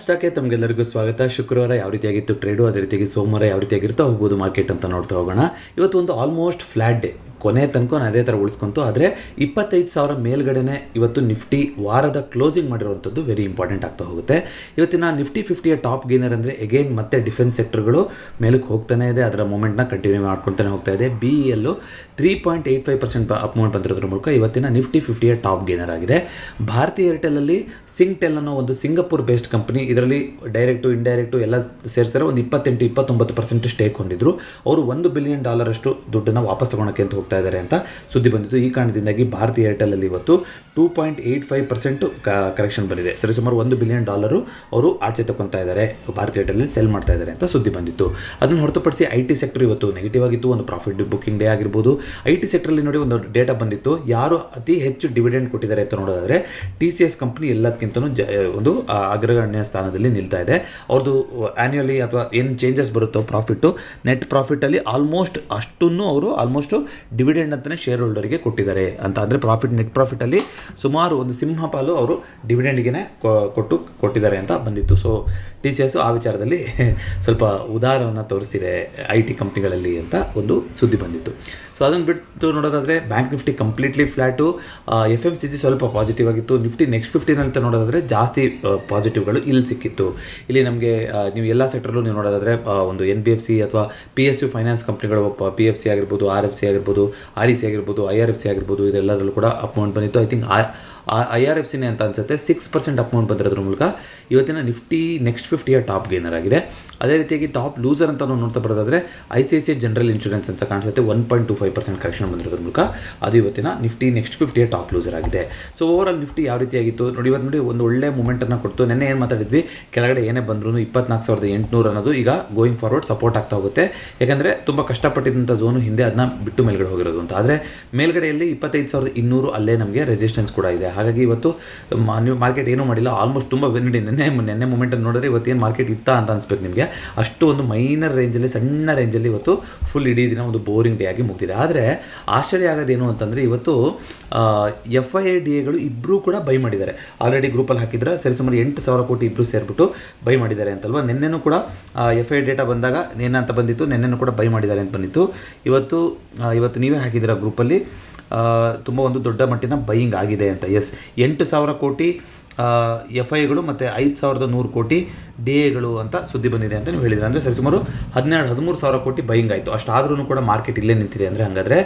ಸ್ಟಾಕ್ಗೆ ತಮಗೆಲ್ಲರಿಗೂ ಸ್ವಾಗತ. ಶುಕ್ರವಾರ ಯಾವ ರೀತಿಯಾಗಿತ್ತು ಟ್ರೇಡು, ಅದೇ ರೀತಿಯಾಗಿ ಸೋಮವಾರ ಯಾವ ರೀತಿಯಾಗಿರುತ್ತೋ ಹೋಗ್ಬೋದು ಮಾರ್ಕೆಟ್ ಅಂತ ನೋಡ್ತಾ ಹೋಗೋಣ. ಇವತ್ತು ಒಂದು ಆಲ್ಮೋಸ್ಟ್ ಫ್ಲಾಟ್ ಡೇ, ಕೊನೆ ತನಕ ಅದೇ ಥರ ಉಳಿಸ್ಕೊಂತು. ಆದರೆ 25,000 ಮೇಲ್ಗಡೆನೆ ಇವತ್ತು ನಿಫ್ಟಿ ವಾರದ ಕ್ಲೋಸಿಂಗ್ ಮಾಡಿರುವಂಥದ್ದು ವೆರಿ ಇಂಪಾರ್ಟೆಂಟ್ ಆಗ್ತಾ ಹೋಗುತ್ತೆ. ಇವತ್ತಿನ ನಿಫ್ಟಿ 50ಯ ಟಾಪ್ ಗೇನರ್ ಅಂದರೆ ಎಗೈನ್ ಮತ್ತೆ ಡಿಫೆನ್ಸ್ ಸೆಕ್ಟರ್ಗಳು ಮೇಲಕ್ಕೆ ಹೋಗ್ತಾನೆ ಇದೆ, ಅದರ ಮೂಮೆಂಟ್ನ ಕಂಟಿನ್ಯೂ ಮಾಡ್ಕೊತಾನೆ ಹೋಗ್ತಾ ಇದೆ. BEL 3.85% ಅಪ್ ಮೂವ್ಮೆಂಟ್ ಬಂದಿರೋದ್ರ ಮೂಲಕ ಇವತ್ತಿನ ನಿಫ್ಟಿ 50ಯ ಟಾಪ್ ಗೇನರ್ ಆಗಿದೆ. ಭಾರತಿ ಏರ್ಟೆಲಲ್ಲಿ ಸಿಂಗ್ಟೆಲ್ ಅನ್ನೋ ಒಂದು ಸಿಂಗಪುರ್ ಬೇಸ್ಡ್ ಕಂಪನಿ, ಇದರಲ್ಲಿ ಡೈರೆಕ್ಟು ಇಂಡೈರೆಕ್ಟು ಎಲ್ಲ ಸೇರಿಸಿದ್ರೆ ಒಂದು 28-29% ಸ್ಟೇಕ್ ಹೊಂದಿದ್ರು. ಅವರು $1 ಬಿಲಿಯನ್ ಅಷ್ಟು ದುಡ್ಡನ್ನು ವಾಪಸ್ ತಗೊಳಕ್ಕೆ ಅಂತ ಹೋಗ್ತಾ ಇದ್ದಾರೆ ಅಂತ ಸುದ್ದಿ ಬಂದಿತ್ತು. ಈ ಕಾರಣದಿಂದಾಗಿ ಭಾರತಿ ಏರ್ಟೆಲಲ್ಲಿ ಇವತ್ತು 2.85% ಕರೆಕ್ಷನ್ ಬಂದಿದೆ. ಸರಿ, ಸುಮಾರು $1 ಬಿಲಿಯನ್ ಅವರು ಆಚೆ ತಗೊತಾ ಇದ್ದಾರೆ, ಭಾರತಿ ಏರ್ಟೆಲಲ್ಲಿ ಸೆಲ್ ಮಾಡ್ತಾ ಇದ್ದಾರೆ ಅಂತ ಸುದ್ದಿ ಬಂದಿತ್ತು. ಅದನ್ನು ಹೊರತುಪಡಿಸಿ IT ಸೆಕ್ಟರ್ ಇವತ್ತು ನೆಗೆಟಿವ್ ಆಗಿತ್ತು. ಒಂದು ಪ್ರಾಫಿಟ್ ಬುಕ್ಕಿಂಗ್ ಡೇ ಆಗಿರ್ಬೋದು. IT ಸೆಕ್ಟರಲ್ಲಿ ನೋಡಿ ಒಂದು ಡೇಟಾ ಬಂದಿತ್ತು, ಯಾರು ಅತಿ ಹೆಚ್ಚು ಡಿವಿಡೆಂಡ್ ಕೊಟ್ಟಿದ್ದಾರೆ ಅಂತ ನೋಡೋದಾದರೆ TCS ಕಂಪ್ನಿ ಎಲ್ಲದಕ್ಕಿಂತಲೂ ಒಂದು ಅಗ್ರಗಣ್ಯ ಸ್ಥಾನದಲ್ಲಿ ನಿಲ್ತಾ ಇದೆ. ಅವ್ರದ್ದು ಆ್ಯನ್ಯುವಲಿ ಅಥವಾ ಏನು ಚೇಂಜಸ್ ಬರುತ್ತೋ ಪ್ರಾಫಿಟ್ಟು, ನೆಟ್ ಪ್ರಾಫಿಟಲ್ಲಿ ಆಲ್ಮೋಸ್ಟ್ ಅಷ್ಟನ್ನು ಅವರು ಆಲ್ಮೋಸ್ಟ್ ಡಿವಿಡೆಂಡ್ ಅಂತಲೇ ಶೇರ್ ಹೋಲ್ಡರಿಗೆ ಕೊಟ್ಟಿದ್ದಾರೆ ಅಂತ. ಅಂದರೆ ನೆಟ್ ಪ್ರಾಫಿಟಲ್ಲಿ ಸುಮಾರು ಒಂದು ಸಿಂಹಪಾಲು ಅವರು ಡಿವಿಡೆಂಡ್ಗೆ ಕೊಟ್ಟಿದ್ದಾರೆ ಅಂತ ಬಂದಿತ್ತು. ಸೊ TCS ಆ ವಿಚಾರದಲ್ಲಿ ಸ್ವಲ್ಪ ಉದಾಹರಣೆಯನ್ನು ತೋರಿಸ್ತಿದೆ IT ಕಂಪ್ನಿಗಳಲ್ಲಿ ಅಂತ ಒಂದು ಸುದ್ದಿ ಬಂದಿತ್ತು. ಸೊ ಅದನ್ನು ಬಿಟ್ಟು ನೋಡೋದಾದರೆ bank Nifty completely flat. FMCG ಸ್ವಲ್ಪ ಪಾಸಿಟಿವ್ ಆಗಿತ್ತು. ನಿಫ್ಟಿ ನೆಕ್ಸ್ಟ್ 15 ಅಂತ ನೋಡೋದಾದರೆ ಜಾಸ್ತಿ ಪಾಸಿಟಿವ್ಗಳು ಇಲ್ಲಿ ಸಿಕ್ಕಿತ್ತು. ಇಲ್ಲಿ ನಮಗೆ ನೀವು ಎಲ್ಲ ಸೆಕ್ಟರ್ಲ್ಲೂ ನೀವು ನೋಡೋದಾದರೆ ಒಂದು NBFC ಅಥವಾ PSU ಫೈನಾನ್ಸ್ ಕಂಪ್ನಿಗಳು, PFC ಆಗಿರ್ಬೋದು, RFC ಆಗಿರ್ಬೋದು, REC ಆಗಿರ್ಬೋದು, IRFC ಆಗಿರ್ಬೋದು, ಇದೆಲ್ಲದರಲ್ಲೂ ಕೂಡ ಅಪ್ ಮೂವ್ಮೆಂಟ್ ಬಂದಿತ್ತು. ಐ ಥಿಂಕ್ IRFCನೇ ಅಂತ ಅನ್ಸುತ್ತೆ 6% ಅಪ್ ಮೂವ್ಮೆಂಟ್ ಬಂದಿರೋದ್ರ ಮೂಲಕ ಇವತ್ತಿನ ನಿಫ್ಟಿ ನೆಕ್ಸ್ಟ್ 50ಯ ಟಾಪ್ ಗೇನರ್ ಆಗಿದೆ. ಅದೇ ರೀತಿಯಾಗಿ ಟಾಪ್ ಲೂಸರ್ ಅಂತ ನಾವು ನೋಡ್ತಾ ಬರೋದಾದರೆ ICICI ಜನರಲ್ ಇನ್ಶೂರೆನ್ಸ್ ಅಂತ ಕಾಣಿಸುತ್ತೆ. 1.25% ಕರೆಕ್ಷನ್ ಬಂದಿರೋದ್ರ ಮೂಲಕ ಅದು ಇವತ್ತಿನ ನಿಫ್ಟಿ ನೆಕ್ಸ್ಟ್ 50ಯ ಟಾಪ್ ಲೂಸರ್ ಆಗಿದೆ. ಸೊ ಓವರಾಲ್ ನಿಫ್ಟಿ ಯಾವ ರೀತಿಯಾಗಿತ್ತು ನೋಡಿ, ಇವತ್ತು ನೋಡಿ ಒಂದು ಒಳ್ಳೆ ಮೂಮೆಂಟನ್ನು ಕೊಡ್ತು. ನೆನ್ನೆ ಏನು ಮಾತಾಡಿದ್ವಿ, ಕೆಳಗಡೆ ಏನೇ ಬಂದರೂ 24,800 ಅನ್ನೋದು ಈಗ ಗೋಯಿಂಗ್ ಫಾರ್ವರ್ಡ್ ಸಪೋರ್ಟ್ ಆಗ್ತಾ ಹೋಗುತ್ತೆ. ಯಾಕಂದರೆ ತುಂಬ ಕಷ್ಟಪಟ್ಟಿದ್ದಂಥ ಝೋನು ಹಿಂದೆ ಅದನ್ನ ಬಿಟ್ಟು ಮೇಲ್ಗಡೆ ಹೋಗಿರೋದು ಅಂತ. ಆದರೆ ಮೇಲ್ಗಡೆಯಲ್ಲಿ 25,200 ಅಲ್ಲೇ ನಮಗೆ ರೆಸಿಸ್ಟೆನ್ಸ್ ಕೂಡ ಇದೆ. ಹಾಗಾಗಿ ಇವತ್ತು ನೀವು ಮಾರ್ಕೆಟ್ ಏನೂ ಮಾಡಿಲ್ಲ, ಆಲ್ಮೋಸ್ಟ್ ತುಂಬ ನೆನ್ನೆ ಮೂಮೆಂಟನ್ನು ನೋಡಿದ್ರೆ ಇವತ್ತೇನು ಮಾರ್ಕೆಟ್ ಇತ್ತಾ ಅಂತ ಅನ್ಸ್ಬೇಕು ನಿಮಗೆ. ಅಷ್ಟು ಒಂದು ಮೈನರ್ ರೇಂಜಲ್ಲಿ, ಸಣ್ಣ ರೇಂಜಲ್ಲಿ ಇವತ್ತು ಫುಲ್ ಇಡೀ ದಿನ ಒಂದು ಬೋರಿಂಗ್ ಡೇ ಆಗಿ ಮುಗಿದಿದೆ. ಆದರೆ ಆಶ್ಚರ್ಯ ಆಗೋದೇನು ಅಂತಂದರೆ ಇವತ್ತು FIDAಗಳು ಇಬ್ಬರೂ ಕೂಡ ಬೈ ಮಾಡಿದ್ದಾರೆ. ಆಲ್ರೆಡಿ ಗ್ರೂಪಲ್ಲಿ ಹಾಕಿದ್ರೆ ಸರಿಸುಮಾರು 8,000 ಕೋಟಿ ಇಬ್ಬರು ಸೇರಿಬಿಟ್ಟು ಬೈ ಮಾಡಿದ್ದಾರೆ ಅಂತಲ್ವ. ನೆನ್ನೆನೂ ಕೂಡ FI ಡೇಟಾ ಬಂದಾಗ ಏನಂತ ಬಂದಿತ್ತು, ನೆನ್ನೆನೂ ಕೂಡ ಬೈ ಮಾಡಿದ್ದಾರೆ ಅಂತ ಬಂದಿತ್ತು. ಇವತ್ತು ನೀವೇ ಹಾಕಿದ್ದೀರಾ ಗ್ರೂಪಲ್ಲಿ ತುಂಬ ಒಂದು ದೊಡ್ಡ ಮಟ್ಟಿನ ಬೈಯಿಂಗ್ ಆಗಿದೆ ಅಂತ. 8,000 ಕೋಟಿ FIಗಳು ಮತ್ತು 5,100 ಕೋಟಿ DAಗಳು ಅಂತ ಸುದ್ದಿ ಬಂದಿದೆ ಅಂತ ನೀವು ಹೇಳಿದ್ರೆ. ಅಂದರೆ ಸರಿಸುಮಾರು 13,000 ಕೋಟಿ ಬೈಯಿಂಗ್ ಆಯಿತು. ಅಷ್ಟಾದ್ರೂ ಕೂಡ ಮಾರ್ಕೆಟ್ ಇಲ್ಲೇ ನಿಂತಿದೆ. ಅಂದರೆ ಹಾಗಾದರೆ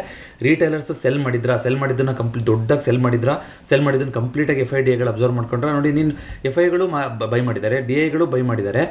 ರೀಟೇಲರ್ಸ್ ಸೆಲ್ ಮಾಡಿದ್ದನ್ನು ದೊಡ್ಡದಾಗಿ ಸೆಲ್ ಮಾಡಿದ್ದನ್ನು ಕಂಪ್ಲೀಟಾಗಿ FIDAಗಳು ಅಬ್ಸರ್ವ್ ಮಾಡ್ಕೊಂಡ್ರೆ ನೋಡಿ, ನೀನು FIಗಳು ಬೈ ಮಾಡಿದ್ದಾರೆ, DAಗಳು ಬೈ ಮಾಡಿದ್ದಾರೆ,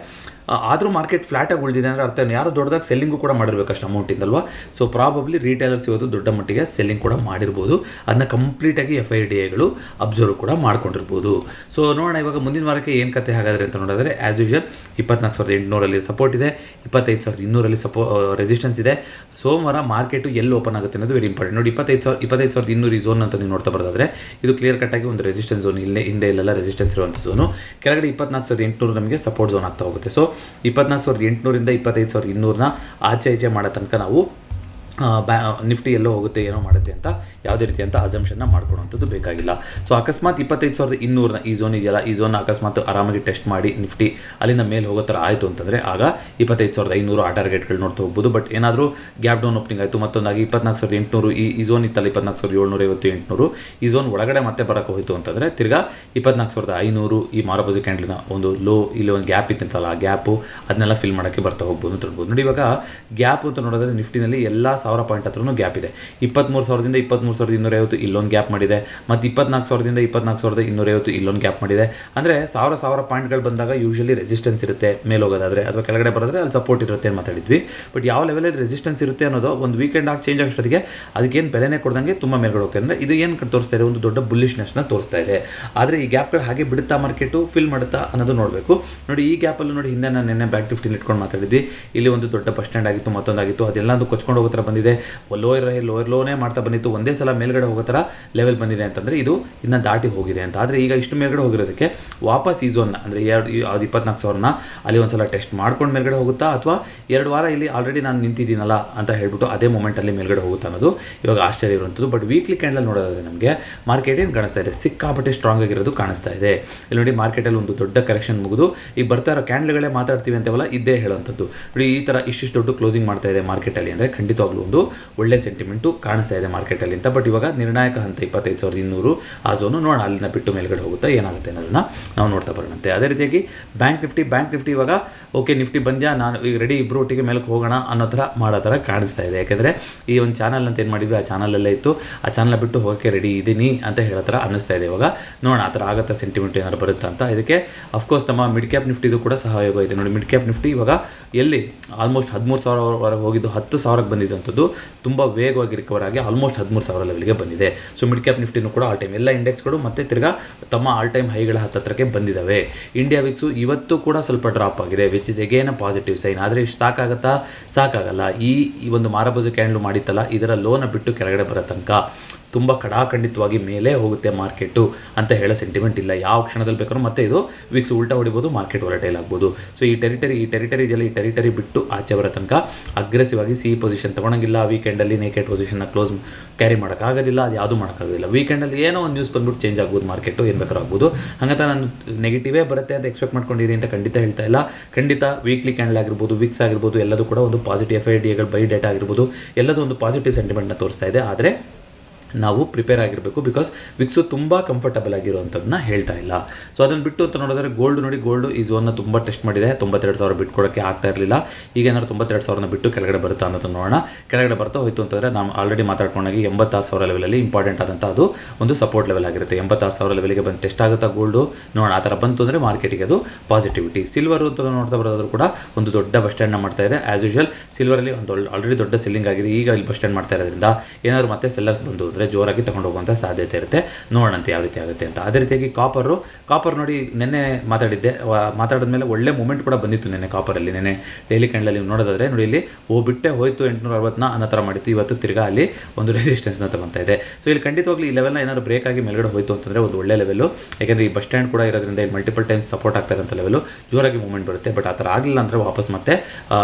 ಆದರೂ ಮಾರ್ಕೆಟ್ ಫ್ಲಾಟಾಗಿ ಉಳಿದಿದೆ ಅಂದರೆ ಅರ್ಥ ಯಾರು ದೊಡ್ಡದಾಗಿ ಸೆಲ್ಲಿಂಗು ಕೂಡ ಮಾಡಿರ್ಬೇಕು ಅಷ್ಟು ಅಮೌಂಟಿಂದಲ್ವ. ಸೊ ಪ್ರಾಬಬ್ಲಿ ರೀಟೇಲರ್ಸ್ ಇವತ್ತು ದೊಡ್ಡ ಮಟ್ಟಿಗೆ ಸೆಲ್ಲಿಂಗ್ ಕೂಡ ಮಾಡಿರ್ಬೋದು. ಅದನ್ನ ಕಂಪ್ಲೀಟಾಗಿ FIDAಗಳು ಅಬ್ಸರ್ವ್ ಕೂಡ ಮಾಡ್ಕೊಂಡಿರ್ಬೋದು. ಸೊ ನೋಡೋಣ ಇವಾಗ ಮುಂದಿನ ವಾರಕ್ಕೆ ಏನು ಕತೆ ಹಾಗಾದರೆ ಅಂತ ನೋಡಿದ್ರೆ, ಆ್ಯಸ್ ಯೂಶುವಲ್ 24,800 ಸಪೋರ್ಟ್ ಇದೆ, 25,200 ರೆಸಿಸ್ಟೆನ್ಸ್ ಇದೆ. ಸೋಮವಾರ ಮಾರ್ಕೆಟು ಎಲ್ಲಿ ಓಪನ್ ಆಗುತ್ತೆ ಅನ್ನೋದು ವೆರಿ ಇಂಪಾರ್ಟೆಂಟ್. ನೋಡಿ, 25,200 ಈ ಝೋನ್ ಅಂತ ನೀವು ನೋಡ್ತಾ ಬರೋದಾದರೆ ಇದು ಕ್ಲಿಯರ್ ಕಟ್ಟಾಗಿ ಒಂದು ರೆಸಿಸ್ಟೆನ್ಸ್ ಝೋನ್, ಹಿಂದೆ ಇಲ್ಲೆಲ್ಲ ರೆಸಿಸ್ಟೆನ್ಸ್ ಇರುವಂಥ ಝೋನು. ಕೆಳಗಡೆ 24,800 ನಮಗೆ ಸಪೋರ್ಟ್ ಝೋನ್ ಆಗ್ತಾ ಹೋಗುತ್ತೆ. ಸೊ 24,800 25,200 ಆಚೆ ಮಾಡೋ ತನಕ ನಾವು ನಿಫ್ಟಿ ಎಲ್ಲೋ ಹೋಗುತ್ತೆ, ಏನೋ ಮಾಡುತ್ತೆ ಅಂತ ಯಾವುದೇ ರೀತಿಯಂಥ ಅಸಂಪ್ಷನ್ನ ಮಾಡ್ಕೊಳೋವಂಥದ್ದು ಬೇಕಾಗಿಲ್ಲ. ಸೊ ಅಕಸ್ಮಾತ್ 25,200 ಈ ಝೋನ್ ಇದೆಯಲ್ಲ, ಈ ಝೋನ್ ಅಕಸ್ಮಾತ್ ಆರಾಮಾಗಿ ಟೆಸ್ಟ್ ಮಾಡಿ ನಿಫ್ಟಿ ಅಲ್ಲಿಂದ ಮೇಲೆ ಹೋಗೋ ಥರ ಆಯಿತು ಅಂತಂದರೆ ಆಗ 25,500 ಆ ಟಾರ್ಗೆಟ್ಗಳು ನೋಡ್ತಾ ಹೋಗ್ಬೋದು. ಬಟ್ ಏನಾದರೂ ಗ್ಯಾಪ್ ಡೌನ್ ಓಪನಿಂಗ್ ಆಯಿತು, ಮತ್ತೊಂದಾಗಿ 24,800 ಈ ಝೋನ್ ಇತ್ತಲ್ಲ, 24,758 ಈ ಝೋನ್ ಒಳಗಡೆ ಮತ್ತೆ ಬರೋಕ್ಕೆ ಹೋಯಿತು ಅಂತಂದರೆ ತಿರ್ಗಾ 24,500 ಈ ಮಾರಪೋಸಿ ಕ್ಯಾಂಡಲ್ನ ಒಂದು ಲೋ, ಇಲ್ಲಿ ಒಂದು ಗ್ಯಾಪ್ ಇತ್ತಂತಲ್ಲ, ಆ ಗ್ಯಾಪು ಅದನ್ನೆಲ್ಲ ಫಿಲ್ ಮಾಡೋಕ್ಕೆ ಬರ್ತಾ ಹೋಗ್ಬೋದು ಅಂತ ಹೇಳ್ಬೋದು. ನೋಡಿ, ಇವಾಗ ಗ್ಯಾಪ್ ಅಂತ ನೋಡೋದ್ರೆ ನಿಫ್ಟಿನಲ್ಲಿ ಎಲ್ಲ 1,000 ಪಾಯಿಂಟ್ ಹತ್ರನೂ ಗ್ಯಾಪ್ ಇದೆ. 23,000ದಿಂದ 23,250 ಇಲ್ಲೊಂದು ಗ್ಯಾಪ್ ಮಾಡಿದೆ, ಮತ್ತು 24,000ದಿಂದ 24,250 ಇಲ್ಲೊಂದು ಗ್ಯಾಪ್ ಮಾಡಿದೆ. ಅಂದರೆ 1,000 ಪಾಯಿಂಟ್ಗಳು ಬಂದಾಗ ಯೂಶಲಿ ರೆಸಿಸ್ಟೆನ್ಸ್ ಇರುತ್ತೆ ಮೇಲೆ ಹೋಗೋದಾದರೆ, ಅಥವಾ ಕೆಳಗಡೆ ಬರೋದ್ರೆ ಅಲ್ಲಿ ಸಪೋರ್ಟ್ ಇರುತ್ತೆ ಅಂತ ಮಾತಾಡಿದ್ವಿ. ಬಟ್ ಯಾವ ಲೆವೆಲಲ್ಲಿ ರೆಸಿಸ್ಟೆನ್ಸ್ ಇರುತ್ತೆ ಅನ್ನೋದು ಒಂದು ವೀಕೆಂಡ್ ಆಗಿ ಚೇಂಜ್ ಆಗೋಷ್ಟೊತ್ತಿಗೆ ಅದಕ್ಕೇನು ಬೆಲೆನೇ ಕೊಡ್ದಂಗೆ ತುಂಬ ಮೇಲ್ಗಡೆ ಹೋಗ್ತಾರೆ. ಅಂದರೆ ಇದು ಏನು ತೋರಿಸ್ತಾ ಇದೆ, ಒಂದು ದೊಡ್ಡ ಬುಲ್ಲಿಶ್ನೆಸ್ನ ತೋರಿಸ್ತಾ ಇದೆ. ಆದರೆ ಈ ಗ್ಯಾಪ್ಗಳು ಹಾಗೆ ಬಿಡುತ್ತಾ ಮಾರ್ಕೆಟು ಫಿಲ್ ಮಾಡುತ್ತಾ ಅನ್ನೋದು ನೋಡಬೇಕು. ನೋಡಿ, ಈ ಗ್ಯಾಪಲ್ಲೂ ನೋಡಿ, ಹಿಂದೆ ನಾನು ನೆನ್ನೆ ಬ್ಯಾಂಕ್ ನಿಫ್ಟಿಲಿ ಇಟ್ಕೊಂಡು ಮಾತಾಡಿದ್ವಿ, ಇಲ್ಲಿ ಒಂದು ದೊಡ್ಡ ಬಸ್ ಸ್ಟ್ಯಾಂಡ್ ಆಗಿತ್ತು, ಮತ್ತೊಂದಾಗಿತ್ತು, ಅದೆಲ್ಲದು ಕೊಚ್ಕೊಂಡು ಹೋಗೋ ಥರ ಬಂದಿದೆ, ಲೋಯರ್ ಲೋನೇ ಮಾಡ್ತಾ ಬಂದಿತ್ತು, ಒಂದೇ ಸಲ ಮೇಲ್ಗಡೆ ಹೋಗೋ ಥರ ಲೆವೆಲ್ ಬಂದಿದೆ ಅಂತಂದರೆ ಇದು ಇನ್ನೂ ದಾಟಿ ಹೋಗಿದೆ ಅಂತ. ಆದರೆ ಈಗ ಇಷ್ಟು ಮೇಲ್ಗಡೆ ಹೋಗಿರೋದಕ್ಕೆ ವಾಪಸ್ ಈ ಝೋನ್ನ ಅಂದರೆ ಅದು 24,000ನ ಅಲ್ಲಿ ಒಂದ್ಸಲ ಟೆಸ್ಟ್ ಮಾಡ್ಕೊಂಡು ಮೇಲ್ಗಡೆ ಹೋಗುತ್ತಾ, ಅಥವಾ 2 ವಾರ ಇಲ್ಲಿ ಆಲ್ರೆಡಿ ನಾನು ನಿಂತಿದ್ದೀನಲ್ಲ ಅಂತ ಹೇಳ್ಬಿಟ್ಟು ಅದೇ ಮೂಮೆಂಟಲ್ಲಿ ಮೇಲ್ಗಡೆ ಹೋಗುತ್ತಾ ಅನ್ನೋದು ಇವಾಗ ಆಶ್ಚರ್ಯ ಇರುವಂಥದ್ದು. ಬಟ್ ವೀಕ್ಲಿ ಕ್ಯಾಂಡಲ್ ನೋಡೋದಾದ್ರೆ ನಮಗೆ ಮಾರ್ಕೆಟ್ ಏನು ಕಾಣಿಸ್ತಾ ಇದೆ, ಸಿಕ್ಕಾಪಟ್ಟೆ ಸ್ಟ್ರಾಂಗ್ ಆಗಿರೋದು ಕಾಣಿಸ್ತಾ ಇದೆ. ಇಲ್ಲಿ ನೋಡಿ ಮಾರ್ಕೆಟಲ್ಲಿ ಒಂದು ದೊಡ್ಡ ಕರೆಕ್ಷನ್ ಮುಗಿದು ಈಗ ಬರ್ತಾ ಇರೋ ಕ್ಯಾಂಡಲ್ಗಳೇ ಮಾತಾಡ್ತೀವಿ ಅಂತವಲ್ಲ, ಇದ್ದೇ ಹೇಳೋಂಥದ್ದು. ನೋಡಿ ಈ ಥರ ಇಷ್ಟಿಷ್ಟು ದೊಡ್ಡ ಕ್ಲೋಸಿಂಗ್ ಮಾಡ್ತಾ ಇದೆ ಮಾರ್ಕೆಟಲ್ಲಿ ಅಂದರೆ ಖಂಡಿತವಾಗ್ಲೂ ಒಂದು ಒಳ್ಳೆ ಸೆಂಟಿಮೆಂಟು ಕಾಣಿಸ್ತಾ ಇದೆ ಮಾರ್ಕೆಟಲ್ಲಿ ಅಂತ. ಬಟ್ ಇವಾಗ ನಿರ್ಣಾಯಕ ಹಂತ 25,200 ಆ ಝೋನು ನೋಡೋಣ, ಅಲ್ಲಿನ ಬಿಟ್ಟು ಮೇಲ್ಗಡೆ ಹೋಗುತ್ತಾ ಏನಾಗುತ್ತೆ ಅನ್ನೋದನ್ನ ನಾವು ನೋಡ್ತಾ ಬರೋಣಂತೆ. ಅದೇ ರೀತಿಯಾಗಿ ಬ್ಯಾಂಕ್ ನಿಫ್ಟಿ ಇವಾಗ ಓಕೆ ನಿಫ್ಟಿ ಬಂದ್ಯಾ, ನಾನು ಈಗ ರೆಡಿ, ಇಬ್ಬರು ಒಟ್ಟಿಗೆ ಮೇಲಕ್ಕೆ ಹೋಗೋಣ ಅನ್ನೋ ಥರ ಮಾಡೋ ಥರ ಕಾಣಿಸ್ತಾ ಇದೆ. ಯಾಕೆಂದರೆ ಈ ಒಂದು ಚಾನಲ್ ಅಂತ ಏನು ಮಾಡಿದ್ವಿ, ಆ ಚಾನಲಲ್ಲೇ ಇತ್ತು, ಆ ಚಾನಲ್ ಬಿಟ್ಟು ಹೋಗೋಕ್ಕೆ ರೆಡಿ ಇದ್ದೀನಿ ಅಂತ ಹೇಳೋ ಥರ ಅನ್ನಿಸ್ತಾ ಇದೆ. ಇವಾಗ ನೋಡೋಣ ಆ ಥರ ಆಗುತ್ತಾ, ಸೆಂಟಿಮೆಂಟ್ ಏನಾದ್ರು ಬರುತ್ತಾ ಅಂತ. ಇದಕ್ಕೆ ಅಫ್ಕೋರ್ಸ್ ನಮ್ಮ ಮಿಡ್ ಕ್ಯಾಪ್ ನಿಫ್ಟಿದು ಕೂಡ ಸಹಯೋಗ ಇದೆ. ನೋಡಿ ಮಿಡ್ ಕ್ಯಾಪ್ ನಿಫ್ಟಿ ಇವಾಗ ಎಲ್ಲಿ ಆಲ್ಮೋಸ್ಟ್ 13,000 ಹೋಗಿದ್ದು 10,000ಕ್ಕೆ ಬಂದಿದ್ದಂಥದ್ದು ತುಂಬ ವೇಗವಾಗಿ ರಿಕವರ್ ಆಗಿ ಆಲ್ಮೋಸ್ಟ್ 13,000 ಲೆವೆಲ್ಗೆ ಬಂದಿದೆ. ಸೊ ಮಿಡ್ ಕ್ಯಾಪ್ ನಿಫ್ಟಿನೂ ಕೂಡ ಆಲ್ ಟೈಮ್ ಎಲ್ಲ ಇಂಡೆಕ್ಸ್ಗಳು ಮತ್ತೆ ತಿರ್ಗಾ ತಮ್ಮ ಆಲ್ ಟೈಮ್ ಹೈಗಳ ಹತ್ತತ್ರಕ್ಕೆ ಬಂದಿದ್ದಾವೆ. ಇಂಡಿಯಾ ವಿಕ್ಸು ಇವತ್ತು ಕೂಡ ಸ್ವಲ್ಪ ಡ್ರಾಪ್ ಆಗಿದೆ, which is again a positive sign. ಆದರೆ ಇಷ್ಟು ಸಾಕಾಗತ್ತಾ? ಸಾಕಾಗಲ್ಲ. ಈ ಒಂದು ಮಾರಬಜು ಕ್ಯಾಂಡಲ್ ಮಾಡಿತ್ತಲ್ಲ, ಇದರ ಲೋನ ಬಿಟ್ಟು ಕೆಳಗಡೆ ಬರೋ ತನಕ ತುಂಬ ಕಡಾಖಂಡಿತವಾಗಿ ಮೇಲೆ ಹೋಗುತ್ತೆ ಮಾರ್ಕೆಟು ಅಂತ ಹೇಳೋ ಸೆಂಟಿಮೆಂಟ್ ಇಲ್ಲ. ಯಾವ ಕ್ಷಣದಲ್ಲಿ ಬೇಕಾದ್ರೂ ಮತ್ತೆ ಇದು ವಿಕ್ಸ್ ಉಲ್ಟಾ ಹೊಡಿಬೋದು, ಮಾರ್ಕೆಟ್ ವಾಲಟೈಲ್ ಆಗ್ಬೋದು. ಸೊ ಈ ಟೆರಿಟರಿ ಇದೆಯಲ್ಲ, ಈ ಟೆರಿಟರಿ ಬಿಟ್ಟು ಆಚೆ ಬರೋ ತನಕ ಅಗ್ರೆಸಿವ್ ಆಗಿ ಸಿ ಪೊಸಿಷನ್ ತೊಗೊಳಂಗಿಲ್ಲ. ವೀಕೆಂಡಲ್ಲಿ ನೇಕೆಡ್ ಪೊಸಿಷನ್ನ ಕ್ಲೋಸ್ ಕ್ಯಾರಿ ಮಾಡೋಕ್ಕಾಗೋದಿಲ್ಲ, ಅದು ಯಾವುದೂ ಮಾಡೋಕ್ಕಾಗೋದಿಲ್ಲ. ವೀಕೆಂಡಲ್ಲಿ ಏನೋ ಒಂದು ನ್ಯೂಸ್ ಬಂದ್ಬಿಟ್ಟು ಚೇಂಜ್ ಆಗ್ಬೋದು, ಮಾರ್ಕೆಟು ಏನು ಬೇಕಾದ್ರೂ ಆಗ್ಬೋದು. ಹಾಗಂತ ನಾನು ನೆಗೆಟಿವೇ ಬರುತ್ತೆ ಅಂತ ಎಕ್ಸ್ಪೆಕ್ಟ್ ಮಾಡ್ಕೊಂಡಿರಿ ಅಂತ ಖಂಡಿತ ಹೇಳ್ತಾ ಇಲ್ಲ. ಖಂಡಿತ ವೀಕ್ಲಿ ಕ್ಯಾಂಡಲ್ ಆಗಿರ್ಬೋದು, ವಿಕ್ಸ್ ಆಗಿರ್ಬೋದು, ಎಲ್ಲದೂ ಕೂಡ ಒಂದು ಪಾಸಿಟಿವ್ FIDಗಳು ಬೈ ಡೇಟಾ ಆಗಿರ್ಬೋದು, ಎಲ್ಲದೂ ಒಂದು ಪಾಸಿಟಿವ್ ಸೆಂಟಿಮೆಂಟ್ನ ತೋರಿಸ್ತಾ ಇದೆ. ಆದರೆ ನಾವು ಪ್ರಿಪೇರ್ ಆಗಿರಬೇಕು, ಬಿಕಾಸ್ ವಿಕ್ಸು ತುಂಬ ಕಂಫರ್ಟಬಲ್ ಆಗಿರುವಂಥದ್ದನ್ನ ಹೇಳ್ತಾ ಇಲ್ಲ. ಸೊ ಅದನ್ನು ಬಿಟ್ಟು ಅಂತ ನೋಡಿದ್ರೆ ಗೋಲ್ಡ್ ನೋಡಿ, ಗೋಲ್ಡು ಈ ಝೋನ್ನ ತುಂಬ ಟೆಸ್ಟ್ ಮಾಡಿದೆ, 92,000 ಬಿಟ್ಕೊಡೋಕ್ಕೆ ಆಗ್ತಾ ಇರಲಿಲ್ಲ. ಈಗ ಏನಾದ್ರು 92,000 ಬಿಟ್ಟು ಕೆಳಗಡೆ ಬರುತ್ತಾ ಅನ್ನೋದನ್ನು ನೋಡೋಣ. ಕೆಳಗಡೆ ಬರ್ತಾ ಹೋಯಿತು ಅಂತಂದರೆ ನಾವು ಆಲ್ರೆಡಿ ಮಾತಾಡ್ಕೊಂಡಾಗಿ 86,000 ಲೆವೆಲಲ್ಲಿ ಇಂಪಾರ್ಟೆಂಟ್ ಆದಂಥ ಅದು ಒಂದು ಸಪೋರ್ಟ್ ಲೆವೆಲ್ ಆಗಿರುತ್ತೆ. 86,000 ಲೆವೆಲ್ಗೆ ಬಂದು ಟೆಸ್ಟ್ ಆಗುತ್ತಾ ಗೋಲ್ಡು ನೋಡೋಣ. ಆ ಥರ ಬಂತು ಅಂದರೆ ಮಾರ್ಕೆಟಿಗೆ ಅದು ಪಾಸಿಟಿವಿಟಿ. ಸಿಲ್ವರು ಅಂತ ನೋಡ್ತಾ ಬರೋದಾದ್ರೂ ಕೂಡ ಒಂದು ದೊಡ್ಡ ಬಸ್ ಸ್ಟ್ಯಾಂಡ್ನ ಮಾಡ್ತಾ ಇದೆ. ಆ್ಯಸ್ ಯೂಶುವಲ್ ಸಿಲ್ವರಲ್ಲಿ ಒಂದು ಆಲ್ರೆಡಿ ದೊಡ್ಡ ಸೆಲ್ಲಿಂಗ್ ಆಗಿದೆ. ಈಗ ಇಲ್ಲಿ ಬಸ್ ಸ್ಟ್ಯಾಂಡ್ ಮಾಡ್ತಾ ಇರೋದ್ರಿಂದ ಏನಾದ್ರು ಮತ್ತೆ ಸೆಲ್ಲರ್ಸ್ ಬಂದು ಅಂದರೆ ಜೋರಾಗಿ ತಗೊಂಡು ಹೋಗುವಂಥ ಸಾಧ್ಯತೆ ಇರುತ್ತೆ. ನೋಡೋಣಂತೆ ಯಾವ ರೀತಿ ಆಗುತ್ತೆ ಅಂತ. ಅದೇ ರೀತಿಯಾಗಿ ಕಾಪರ್ ನೋಡಿ, ನಿನ್ನೆ ಮಾತಾಡಿದ್ಮೇಲೆ ಒಳ್ಳೆ ಮೂಮೆಂಟ್ ಕೂಡ ಬಂದಿತ್ತು ನಿನ್ನೆ ಕಾಪರಲ್ಲಿ. ನಿನ್ನೆ ಡೈಲಿ ಕ್ಯಾಂಡಲಲ್ಲಿ ನೋಡೋದಾದ್ರೆ ನೋಡಿ, ಇಲ್ಲಿ ಬಿಟ್ಟೆ ಹೋಯಿತು 860 ಅನ್ನೋ ಥರ ಮಾಡಿತ್ತು. ಇವತ್ತು ತಿರ್ಗಾ ಅಲ್ಲಿ ಒಂದು ರೆಸಿಸ್ಟೆನ್ಸ್ನ ತಗೊತಾ ಇದೆ. ಸೊ ಇಲ್ಲಿ ಖಂಡಿತವಾಗ್ಲೂ ಈ ಲೆವೆಲ್ನ ಏನಾದ್ರು ಬ್ರೇಕ್ ಆಗಿ ಮೇಲ್ಗಡೆ ಹೋಯಿತು ಅಂತಂದರೆ ಒಂದು ಒಳ್ಳೆ ಲೆವೆಲು. ಯಾಕೆಂದರೆ ಈ ಬಸ್ ಸ್ಟ್ಯಾಂಡ್ ಕೂಡ ಇರೋದ್ರಿಂದ ಇಲ್ಲಿ ಮಲ್ಟಿಪಲ್ ಟೈಮ್ಸ್ ಸಪೋರ್ಟ್ ಆಗ್ತಾ ಇರೋಂಥ ಲೆವೆಲು, ಜೋರಾಗಿ ಮೂವ್ಮೆಂಟ್ ಬರುತ್ತೆ. ಬಟ್ ಆ ಥರ ಆಗಲಿಲ್ಲ ಅಂದರೆ ವಾಪಸ್ ಮತ್ತೆ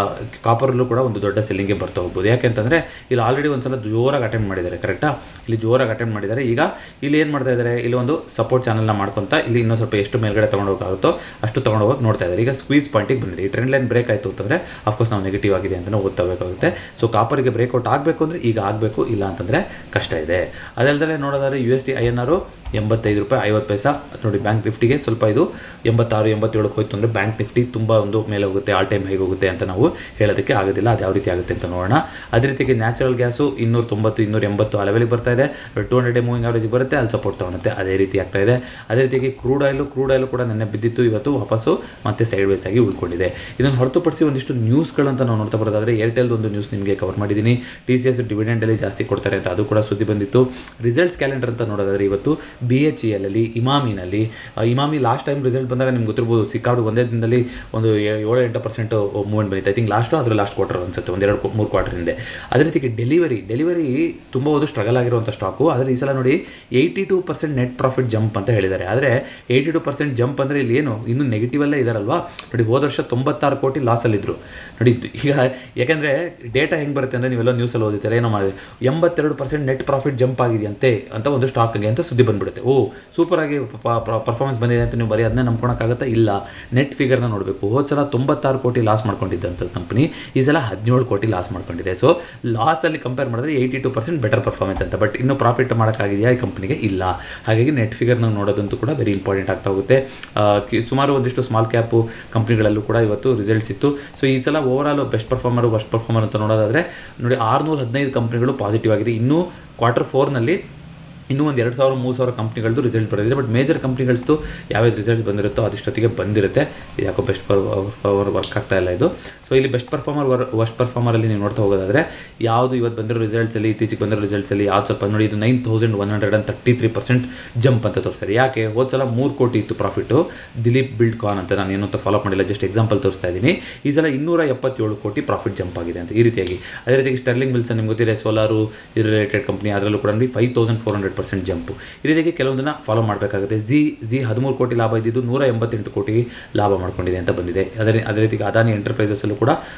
ಕಾಪರಲ್ಲೂ ಕೂಡ ಒಂದು ದೊಡ್ಡ ಸೆಲ್ಲಿಂಗ್ಗೆ ಬರ್ತಾ ಹೋಗ್ಬೋದು. ಯಾಕೆಂತಂದರೆ ಇಲ್ಲಿ ಆಲ್ರೆಡಿ ಒಂದ್ಸಲ ಜೋರಾಗಿ ಅಟೆಂಡ್ ಮಾಡಿದ್ದಾರೆ. ಕರೆಕ್ಟಾ? ಇಲ್ಲಿ ಜೋರಾಗಿ ಅಟೆಂಡ್ ಮಾಡಿದ್ದಾರೆ. ಈಗ ಇಲ್ಲಿ ಏನು ಮಾಡ್ತಾ ಇದ್ದಾರೆ, ಇಲ್ಲಿ ಒಂದು ಸಪೋರ್ಟ್ ಚಾನಲ್ನ ಮಾಡ್ಕೊತಾ ಇಲ್ಲಿ ಇನ್ನೂ ಸ್ವಲ್ಪ ಎಷ್ಟು ಮೇಲ್ಗಡೆ ತೊಗೊಂಡು ಹೋಗೋಕ್ಕಾಗುತ್ತೋ ಅಷ್ಟು ತೊಗೊಂಡು ಹೋಗೋಕೆ ನೋಡ್ತಾ ಇದ್ದಾರೆ. ಈಗ ಸ್ಕ್ವೀಸ್ ಪಾಯಿಂಟಿಗೆ ಬಂದಿದೆ. ಈ ಟ್ರೆಂಡ್ ಲೈನ್ ಬ್ರೇಕ್ ಆಯಿತು ಅಂತಂದರೆ ಅಫ್ಕೋರ್ಸ್ ನಾವು ನೆಗೆಟಿವ್ ಆಗಿದೆ ಅಂತ ಓದ್ತಾಬೇಕಾಗುತ್ತೆ. ಸೊ ಕಾಪರಿಗೆ ಬ್ರೇಕ್ಔಟ್ ಆಗಬೇಕು ಅಂದರೆ ಈಗ ಆಗಬೇಕು, ಇಲ್ಲ ಅಂತಂದರೆ ಕಷ್ಟ ಇದೆ. ಅದಲ್ಲದೆ ನೋಡೋದಾದ್ರೆ USD INR 85 ರೂಪಾಯಿ 50 ಪೈಸಾ ನೋಡಿ. ಬ್ಯಾಂಕ್ ನಿಫ್ಟಿಗೆ ಸ್ವಲ್ಪ ಇದು 86, 87 ಹೋಯ್ತು ಅಂದರೆ ಬ್ಯಾಂಕ್ ನಿಫ್ಟಿ ತುಂಬ ಒಂದು ಮೇಲೆ ಹೋಗುತ್ತೆ, ಆಲ್ ಟೈಮ್ ಹೈಗೆ ಹೋಗುತ್ತೆ ಅಂತ ನಾವು ಹೇಳೋದಕ್ಕೆ ಆಗೋದಿಲ್ಲ. ಅದು ಯಾವ ರೀತಿ ಆಗುತ್ತೆ ಅಂತ ನೋಡೋಣ. ಅದೇ ರೀತಿಗೆ ನ್ಯಾಚುರಲ್ ಗ್ಯಾಸು 290, 280 ಆ ಲೆವೆಲ್ಗೆ ಬರ್ತಾ ಇದೆ. 200 ಡೇ ಮೂವಿಂಗ್ ಆವರೇಜ್ ಬರುತ್ತೆ, ಅಲ್ಲಿ ಸಪೋರ್ಟ್ ತೊಗೊಳುತ್ತೆ. ಅದೇ ರೀತಿ ಆಗ್ತಾ ಇದೆ. ಅದೇ ರೀತಿಯಾಗಿ ಕ್ರೂಡ್ ಆಯಿಲು ಕೂಡ ನೆನ್ನೆ ಬಿದ್ದಿತ್ತು, ಇವತ್ತು ವಾಪಸ್ಸು ಮತ್ತೆ ಸೈಡ್ ವೈಸ್ ಆಗಿ ಉಳ್ಕೊಂಡಿದೆ. ಇದನ್ನು ಹೊರತುಪಡಿಸಿ ಒಂದಿಷ್ಟು ನ್ಯೂಸ್ಗಳಂತ ನಾವು ನೋಡ್ತಾ ಬರೋದಾದರೆ ಏರ್ಟೆಲ್ದು ಒಂದು ನ್ಯೂಸ್ ನಿಮಗೆ ಕವರ್ ಮಾಡಿದ್ದೀನಿ. TCS ಡಿವಿಡೆಂಡಲ್ಲಿ ಜಾಸ್ತಿ ಕೊಡ್ತಾರೆ ಅಂತ ಅದು ಕೂಡ ಸುದ್ದಿ ಬಂದಿತ್ತು. ರಿಸಲ್ಟ್ಸ್ ಕ್ಯಾಲೆಂಡರ್ ಅಂತ ನೋಡೋದಾದರೆ ಇವತ್ತು BHEL ಅಲ್ಲಿ ಇಮಾಮಿ ಲಾಸ್ಟ್ ಟೈಮ್ ರಿಸಲ್ಟ್ ಬಂದಾಗ ನಿಮ್ಗೆ ಗೊತ್ತಿರ್ಬೋದು, ಸಿಕ್ಕಾಡು ಒಂದೇ ದಿನದಲ್ಲಿ ಒಂದು 7-8% ಮೂವ್ಮೆಂಟ್ ಬಂದಿತ್ತು. ಐ ಥಿಂಕ್ ಲಾಸ್ಟ್ ಕ್ವಾರ್ಟರ್ ಅನ್ಸುತ್ತೆ, 2-3 ಕ್ವಾರ್ಟರ್ ಹಿಂದೆ. ಅದೇ ರೀತಿಗೆ ಡೆಲಿವರಿ ತುಂಬ ಒಂದು ಸ್ಟ್ರಗಲ್ ಆಗಿರುವಂಥ ಸ್ಟಾಕು. ಆದರೆ ಈ ಸಲ ನೋಡಿ 82% ನೆಟ್ ಪ್ರಾಫಿಟ್ ಜಂಪ್ ಅಂತ ಹೇಳಿದ್ದಾರೆ. ಆದರೆ 82% ಜಂಪ್ ಅಂದರೆ ಇಲ್ಲಿ ಏನು ಇನ್ನೂ ನೆಗೆಟಿವಲ್ಲೇ ಇದ್ದಾರಲ್ವಾ. ನೋಡಿ ಹೋದ ವರ್ಷ 96 ಕೋಟಿ ಲಾಸಲ್ಲಿದ್ದರು ನೋಡಿ. ಈಗ ಯಾಕೆಂದರೆ ಡೇಟಾ ಹೆಂಗೆ ಬರುತ್ತೆ ಅಂದರೆ ನೀವೆಲ್ಲ ನ್ಯೂಸಲ್ಲಿ ಓದಿತಾರೆ, ಏನೋ ಮಾಡಿದೆ 82% ನೆಟ್ ಪ್ರಾಫಿಟ್ ಜಂಪ್ ಆಗಿದೆಯಂತೆ ಅಂತ ಒಂದು ಸ್ಟಾಕ್ಗೆ ಅಂತ ಸುದ್ದಿ ಬಂದುಬಿಡುತ್ತೆ. ಸೂಪರಾಗಿ ಪರ್ಫಾರ್ಮೆನ್ಸ್ ಬಂದಿದೆ ಅಂತ ನೀವು ಬರೀ ಅದನ್ನೇ ನಂಬ್ಕೊಳಕ್ಕಾಗತ್ತಾ? ಇಲ್ಲ, ನೆಟ್ ಫಿಗರ್ನ ನೋಡಬೇಕು. ಹೋದ ಸಲ 96 ಕೋಟಿ ಲಾಸ್ ಮಾಡ್ಕೊಂಡಿದ್ದಂಥ ಕಂಪ್ನಿ ಈ ಸಲ 17 ಕೋಟಿ ಲಾಸ್ ಮಾಡ್ಕೊಂಡಿದೆ. ಸೊ ಲಾಸಲ್ಲಿ ಕಂಪೇರ್ ಮಾಡಿದ್ರೆ 82% ಬೆಟರ್ ಪರ್ಫಾರ್ಮೆನ್ಸ್ ಅಂತ. ಬಟ್ ಇನ್ನೂ ಪ್ರಾಫಿಟ್ ಮಾಡೋಕ್ಕಾಗಿದೆಯಾ ಈ ಕಂಪ್ನಿಗೆ? ಇಲ್ಲ. ಹಾಗಾಗಿ ನೆಟ್ ಫಿಗರ್ನ ನೋಡೋದಂತೂ ಕೂಡ ವೆರಿ ಇಂಪಾರ್ಟೆಂಟ್ ಆಗ್ತಾ ಹೋಗುತ್ತೆ. ಸುಮಾರು ಒಂದಿಷ್ಟು ಸ್ಮಾಲ್ ಕ್ಯಾಪು ಕಂಪ್ನಿಗಳಲ್ಲೂ ಕೂಡ ಇವತ್ತು ರಿಸಲ್ಟ್ಸ್ ಇತ್ತು. ಸೊ ಈ ಸಲ ಓವರಾಲ್ ಬೆಸ್ಟ್ ಪರ್ಫಾರ್ಮರ್ ಅಂತ ನೋಡೋದಾದರೆ ನೋಡಿ 615 ಕಂಪ್ನಿಗಳು ಪಾಸಿಟಿವ್ ಆಗಿದೆ. ಇನ್ನೂ Q4ನಲ್ಲಿ ಇನ್ನೂ ಒಂದು 2,000-3,000 ಕಂಪ್ನಿಗಳದ್ದು ರಿಸಲ್ಟ್ ಬರೋದಿದೆ. ಬಟ್ ಮೇಜರ್ ಕಂಪ್ನಿಗಳದ್ದು ಯಾವ್ಯಾವ ರಿಸಲ್ಟ್ಸ್ ಬಂದಿರುತ್ತೋ ಅದಿಷ್ಟೊತ್ತಿಗೆ ಬಂದಿರುತ್ತೆ. ಇದು ಯಾಕೋ ಬೆಸ್ಟ್ ಪರ್ಫಾರ್ಮರ್ ವರ್ಕ್ ಆಗ್ತಾ ಇಲ್ಲ ಇದು. ಸೊ ಇಲ್ಲಿ ಬೆಸ್ಟ್ ಪರ್ಫಾರ್ಮರ್ ವರ್ಸ್ಟ್ ಪರ್ಫಾರ್ಮರಲ್ಲಿ ನೀವು ನೋಡ್ತಾ ಹೋಗೋದಾದರೆ ಯಾವುದು ಇವತ್ತು ಬಂದಿರೋ ರಿಸಲ್ಟ್ಸಲ್ಲಿ, ಇತ್ತೀಚೆಗೆ ಬಂದಿರೋ ರಿಸಲ್ಟ್ಸಲ್ಲಿ ಯಾವ್ದು ಸ್ವಲ್ಪ ನೋಡಿ, ಇದು 9,133% ಜಂಪ್ ಅಂತ ತೋರಿಸ್ತಾರೆ. ಯಾಕೆ? ಹೋದ ಸಲ 3 ಕೋಟಿ ಇತ್ತು ಪ್ರಾಫಿಟ್ಟು ದಿಲೀಪ್ ಬಿಲ್ಡ್ಕಾನ್ ಅಂತ, ನಾನು ಏನೂ ಫಾಲೋ ಮಾಡಿಲ್ಲ, ಜಸ್ಟ್ ಎಕ್ಸಾಂಪಲ್ ತೋರಿಸ್ತಾ ಇದ್ದೀನಿ. ಈ ಸಲ 277 ಕೋಟಿ ಪ್ರಾಫಿಟ್ ಜಂಪ್ ಆಗಿದೆ ಅಂತ. ಈ ರೀತಿಯಾಗಿ ಅದೇ ರೀತಿಯಾಗಿ ಸ್ಟರ್ಲಿಂಗ್ ವಿಲ್ಸನ್ ನಿಮ್ಗೆ ಗೊತ್ತಿದೆ, ಸೋಲಾರು ಇದು ರಿಲೇಟೆಡ್ ಕಂಪ್ನಿ, ಅದರಲ್ಲೂ ಕೂಡ 5,400% ಜಂಪು. ಈ ರೀತಿಯಾಗಿ ಕೆಲವೊಂದನ್ನು ಫಾಲೋ ಮಾಡಬೇಕಾಗುತ್ತೆ. ಝಿ 13 ಕೋಟಿ ಲಾಭ ಇದ್ದಿದ್ದು 188 ಕೋಟಿಗೆ ಲಾಭ ಮಾಡ್ಕೊಂಡಿದೆ ಅಂತ ಬಂದಿದೆ. ಅದೇ ರೀತಿ ಅದಾನಿ ಎಂಟರ್ಪ್ರೈಸಸ್ಸಲ್ಲೂ ಕೂಡ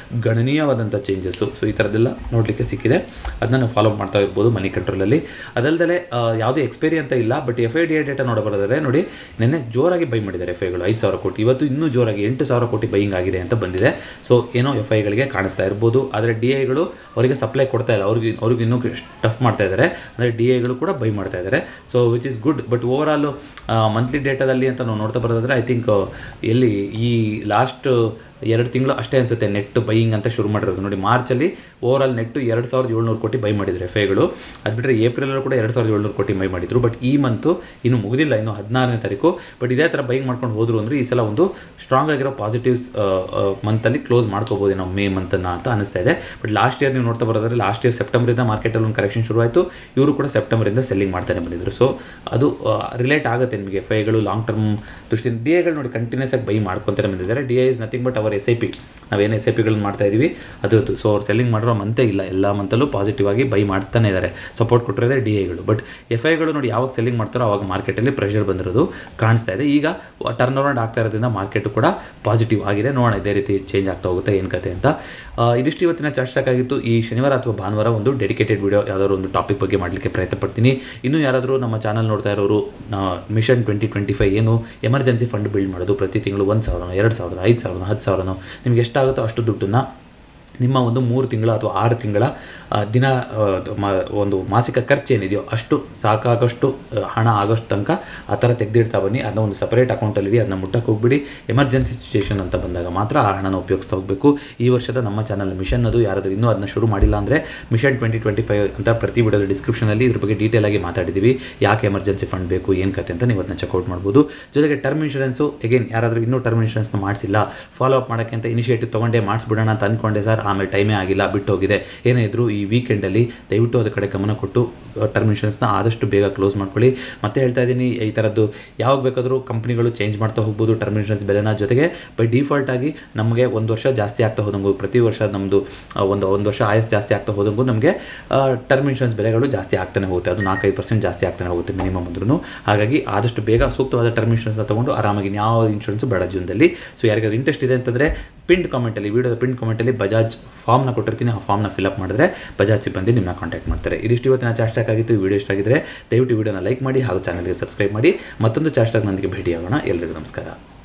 ಗಣನೀಯವಾದಂಥ ಚೇಂಜಸ್ಸು. ಸೊ ಈ ಥರದ್ದೆಲ್ಲ ನೋಡಲಿಕ್ಕೆ ಸಿಕ್ಕಿದೆ. ಅದನ್ನ ನಾವು ಫಾಲೋ ಮಾಡ್ತಾ ಇರ್ಬೋದು ಮನಿ ಕಂಟ್ರೋಲಲ್ಲಿ. ಅದಲ್ಲದೆ ಯಾವುದೇ ಎಕ್ಸ್ಪೈರಿ ಅಂತ ಇಲ್ಲ. ಬಟ್ FIDI ಡೇಟಾ ನೋಡಬರೋದಾದರೆ ನೋಡಿ, ನಿನ್ನೆ ಜೋರಾಗಿ ಬೈ ಮಾಡಿದ್ದಾರೆ FIಗಳು 5,000 ಕೋಟಿ. ಇವತ್ತು ಇನ್ನೂ ಜೋರಾಗಿ 8,000 ಕೋಟಿ ಬೈಯಿಂಗ್ ಆಗಿದೆ ಅಂತ ಬಂದಿದೆ. ಸೊ ಏನೋ FIಗಳಿಗೆ ಕಾಣಿಸ್ತಾ ಇರ್ಬೋದು. ಆದರೆ DIಗಳು ಅವರಿಗೆ ಸಪ್ಲೈ ಕೊಡ್ತಾ ಇಲ್ಲ, ಅವ್ರಿಗೆ ಇನ್ನೂ ಟಫ್ ಮಾಡ್ತಾ ಇದ್ದಾರೆ. ಅಂದರೆ DIಗಳು ಕೂಡ ಬೈ ಮಾಡ್ತಾ ಇದ್ದಾರೆ. So which is good. But overall monthly ಡೇಟಾದಲ್ಲಿ ಅಂತ ನಾವು ನೋಡ್ತಾ ಬರೋದಾದರೆ ಐ ಥಿಂಕ್ ಎಲ್ಲಿ ಈ ಲಾಸ್ಟ್ 2 ತಿಂಗಳು ಅಷ್ಟೇ ಅನಿಸುತ್ತೆ ನೆಟ್ ಬೈಯಿಂಗ್ ಅಂತ ಶುರು ಮಾಡಿರೋದು. ನೋಡಿ, ಮಾರ್ಚಲ್ಲಿ ಓವರಾಲ್ ನೆಟ್ಟು 2,700 ಕೋಟಿ ಬೈ ಮಾಡಿದ್ರು FIಗಳು. ಅದು ಬಿಟ್ಟರೆ ಏಪ್ರಿಲಲ್ಲೂ ಕೂಡ 2,700 ಕೋಟಿ ಬೈ ಮಾಡಿದ್ರು. ಬಟ್ ಈ ಮಂತು ಇನ್ನೂ ಮುಗಿದಿಲ್ಲ, ಇನ್ನು 16ನೇ ತಾರೀಕು. ಬಟ್ ಇದೇ ಥರ ಬೈಯಿಂಗ್ ಮಾಡ್ಕೊಂಡು ಹೋದ್ರು ಅಂದರೆ ಈ ಸಲ ಒಂದು ಸ್ಟ್ರಾಂಗ್ ಆಗಿರೋ ಪಾಸಿಟಿವ್ಸ್ ಮಂತಲ್ಲಿ ಕ್ಲೋಸ್ ಮಾಡ್ಕೋಬೋದು ನಾವು ಮೇ ಮಂತನ್ನು ಅಂತ ಅನಿಸ್ತಾ ಇದೆ. ಬಟ್ ಲಾಸ್ಟ್ ಇಯರ್ ನೀವು ನೋಡ್ತಾ ಬರೋದ್ರೆ ಲಾಸ್ಟ್ ಇಯರ್ ಸೆಪ್ಟೆಂಬರಿಂದ ಮಾರ್ಕೆಟಲ್ಲಿ ಒಂದು ಕರೆಕ್ಷನ್ ಶುರುವಾಯಿತು. ಇವರು ಕೂಡ ಸೆಪ್ಟೆಂಬರಿಂದ ಸೆಲ್ಲಿಂಗ್ ಮಾಡ್ತಾನೆ ಬಂದಿದ್ರು. ಸೊ ಅದು ರಿಲೇಟ್ ಆಗುತ್ತೆ ನಿಮಗೆ FIಗಳು ಲಾಂಗ್ ಟರ್ಮ್ ದೃಷ್ಟಿಯಿಂದ. DIಗಳು ನೋಡಿ ಕಂಟಿನ್ಯೂಸ್ ಆಗಿ ಬೈ ಮಾಡ್ಕೊತಾನೆ ಬಂದಿದ್ದಾರೆ. DI is nothing but hour SIP. ನಾವೇನು SIPಗಳನ್ನ ಮಾಡ್ತಾ ಇದ್ದೀವಿ ಅದರದ್ದು. ಸೊ ಅವ್ರು ಸೆಲ್ಲಿಂಗ್ ಮಾಡಿರೋ ಮಂತೇ ಇಲ್ಲ, ಎಲ್ಲ ಮಂತಲ್ಲೂ ಪಾಸಿಟಿವ್ ಆಗಿ ಬೈ ಮಾಡ್ತಾನೆ ಇದ್ದಾರೆ. ಸಪೋರ್ಟ್ ಕೊಟ್ಟಿರೋದೇ DIಗಳು. ಬಟ್ FIಗಳು ನೋಡಿ ಯಾವಾಗ ಸೆಲ್ಲಿಂಗ್ ಮಾಡ್ತಾರೋ ಆವಾಗ ಮಾರ್ಕೆಟಲ್ಲಿ ಪ್ರೆಷರ್ ಬಂದಿರೋದು ಕಾಣಿಸ್ತಾ ಇದೆ. ಈಗ ಟರ್ನ್ ಅರೌಂಡ್ ಆಗ್ತಾ ಇರೋದ್ರಿಂದ ಮಾರ್ಕೆಟು ಕೂಡ ಪಾಸಿಟಿವ್ ಆಗಿದೆ. ನೋಡೋಣ ಇದೇ ರೀತಿ ಚೇಂಜ್ ಆಗ್ತಾ ಹೋಗುತ್ತೆ ಏನು ಕತೆ ಅಂತ. ಇದಿಷ್ಟು ಇವತ್ತಿನ ಚಾರ್ಟ್ ಆಗಿತ್ತು. ಈ ಶನಿವಾರ ಅಥವಾ ಭಾನುವಾರ ಒಂದು ಡೆಡಿಕೇಟೆಡ್ ವಿಡಿಯೋ ಯಾವುದಾದ್ರು ಒಂದು ಟಾಪಿಕ್ ಬಗ್ಗೆ ಮಾಡಲಿಕ್ಕೆ ಪ್ರಯತ್ನ ಪಡ್ತೀನಿ. ಇನ್ನೂ ಯಾರಾದರೂ ನಮ್ಮ ಚಾನಲ್ ನೋಡ್ತಾ ಇರೋರು ಮಿಷನ್ 2025 ಏನು ಎಮರ್ಜೆನ್ಸಿ ಫಂಡ್ ಬಿಲ್ಡ್ ಮಾಡೋದು, ಪ್ರತಿ ತಿಂಗಳು 1,000, 2,000, 5,000, 10,000 ನಿಮ್ಗೆ ಎಷ್ಟಾಗುತ್ತೋ ಅಷ್ಟು ದುಡ್ಡನ್ನು ನಿಮ್ಮ ಒಂದು 3 ತಿಂಗಳ ಅಥವಾ 6 ತಿಂಗಳ ದಿನ ಒಂದು ಮಾಸಿಕ ಖರ್ಚು ಏನಿದೆಯೋ ಅಷ್ಟು ಸಾಕಾಗೋಷ್ಟು ಹಣ ಆಗೋಷ್ಟು ತನಕ ಆ ಥರ ತೆಗೆದಿಡ್ತಾ ಬನ್ನಿ. ಅದನ್ನ ಒಂದು ಸಪರೇಟ್ ಅಕೌಂಟಲ್ಲಿ ಅದನ್ನ ಮುಟ್ಟಕ್ಕೆ ಹೋಗ್ಬಿಡಿ. ಎಮರ್ಜೆನ್ಸಿ ಸಿಚುಯೇಷನ್ ಅಂತ ಬಂದಾಗ ಮಾತ್ರ ಆ ಹಣನ ಉಪಯೋಗಿಸ್ತಾ ಹೋಗಬೇಕು. ಈ ವರ್ಷದ ನಮ್ಮ ಚಾನಲ್ ಮಿಷನ್ ಅದು ಯಾರಾದರೂ ಇನ್ನೂ ಅದನ್ನ ಶುರು ಮಾಡಿಲ್ಲ ಅಂದರೆ ಮಿಷನ್ 2025 ಅಂತ ಪ್ರತಿ ವಿಡಿಯೋದ ಡಿಸ್ಕ್ರಿಪ್ಷನಲ್ಲಿ ಇದ್ರ ಬಗ್ಗೆ ಡೀಟೇಲ್ ಆಗಿ ಮಾತಾಡಿದ್ದೀವಿ. ಯಾಕೆ ಎಮರ್ಜೆನ್ಸಿ ಫಂಡ್ ಬೇಕು, ಏನು ಕತೆ ಅಂತ ನೀವು ಅದನ್ನ ಚೆಕ್ಔಟ್ ಮಾಡ್ಬೋದು. ಜೊತೆಗೆ ಟರ್ಮ್ ಇನ್ಶೂರೆನ್ಸು ಎಗೇನ್ ಯಾರಾದರೂ ಇನ್ನೂ ಟರ್ಮ್ ಇನ್ಶೂರೆನ್ಸ್ನ ಮಾಡಿಸಿಲ್ಲ, ಫಾಲೋ ಅಪ್ ಮಾಡೋಕ್ಕೆ ಅಂತ ಇನಿಷಿಯೇಟಿವ್ ತೊಗೊಂಡೆ ಮಾಡಿಸ್ಬಿಡೋಣ ಅಂತ ಅಂದ್ಕೊಂಡೆ ಸರ್, ಆಮೇಲೆ ಟೈಮೇ ಆಗಿಲ್ಲ, ಬಿಟ್ಟೋಗಿದೆ, ಏನೇ ಇದ್ದರೂ ಈ ವೀಕೆಂಡಲ್ಲಿ ದಯವಿಟ್ಟು ಅದರ ಕಡೆ ಗಮನ ಕೊಟ್ಟು ಟರ್ಮ್ ಇನ್ಶೂರೆನ್ಸ್ನ ಆದಷ್ಟು ಬೇಗ ಕ್ಲೋಸ್ ಮಾಡ್ಕೊಳ್ಳಿ. ಮತ್ತೆ ಹೇಳ್ತಾ ಇದ್ದೀನಿ, ಈ ಥರದ್ದು ಯಾವಾಗ ಬೇಕಾದರೂ ಕಂಪ್ನಿಗಳು ಚೇಂಜ್ ಮಾಡ್ತಾ ಹೋಗ್ಬೋದು ಟರ್ಮ್ ಇನ್ಶೂರೆನ್ಸ್ ಬೆಲೆನ. ಜೊತೆಗೆ ಬೈ ಡಿಫಾಲ್ಟ್ ಆಗಿ ನಮಗೆ 1 ವರ್ಷ ಜಾಸ್ತಿ ಆಗ್ತಾ ಹೋದಂಗೂ, ಪ್ರತಿ ವರ್ಷ ನಮ್ಮದು ಒಂದು ವರ್ಷ ಆಯಸ್ ಜಾಸ್ತಿ ಆಗ್ತಾ ಹೋದಂಗೂ ನಮಗೆ ಟರ್ಮ್ ಇನ್ಶೂರೆನ್ಸ್ ಬೆಲೆಗಳು ಜಾಸ್ತಿ ಆಗ್ತಾನೆ ಹೋಗುತ್ತೆ. ಅದು 4-5% ಜಾಸ್ತಿ ಆಗ್ತಾನೆ ಹೋಗುತ್ತೆ ಮಿನಿಮಮ್ ಅಂದ್ರೂ. ಹಾಗಾಗಿ ಆದಷ್ಟು ಬೇಗ ಸೂಕ್ತವಾದ ಟರ್ಮ್ ಇನ್ಶೂರೆನ್ಸ್ನ ತೊಗೊಂಡು ಆರಾಮಾಗಿ ಯಾವ ಇನ್ಶೂರೆನ್ಸು ಬೇಡ ಜೀವನದಲ್ಲಿ. ಸೊ ಯಾರಿಗಾದ್ರು ಇಂಟ್ರೆಸ್ಟ್ ಇದೆ ಅಂತಂದರೆ ಪಿನ್ ಕಾಮೆಂಟಲ್ಲಿ, ವಿಡಿಯೋದ ಪಿನ್ ಕಾಮೆಂಟಲ್ಲಿ ಬಜಾಜ್ ಫಾರ್ಮ್ನ ಕೊಟ್ಟಿರ್ತೀನಿ. ಆ ಫಾರ್ಮ್ನ ಫಿಲಪ್ ಮಾಡಿದ್ರೆ ಬಜಾಜ್ ಸಿಬ್ಬಂದಿ ನಿಮ್ಮನ್ನ ಕಾಂಟ್ಯಾಕ್ಟ್ ಮಾಡ್ತಾರೆ. ಇದಿಷ್ಟು ಇವತ್ತಿನ ಚಾಟ್ ಸ್ಟಾಕ್ ಆಗಿತ್ತು. ಈ ವಿಡಿಯೋ ಇಷ್ಟ ಆಗಿದ್ರೆ ದಯವಿಟ್ಟು ವಿಡಿಯೋನ ಲೈಕ್ ಮಾಡಿ ಹಾಗೂ ಚಾನಲ್ಗೆ ಸಬ್ಸ್ಕ್ರೈಬ್ ಮಾಡಿ. ಮತ್ತೊಂದು ಚಾಟ್ ಸ್ಟಾಕ್ ನೊಂದಿಗೆ ಭೇಟಿಯಾಗೋಣ. ಎಲ್ಲರಿಗೂ ನಮಸ್ಕಾರ.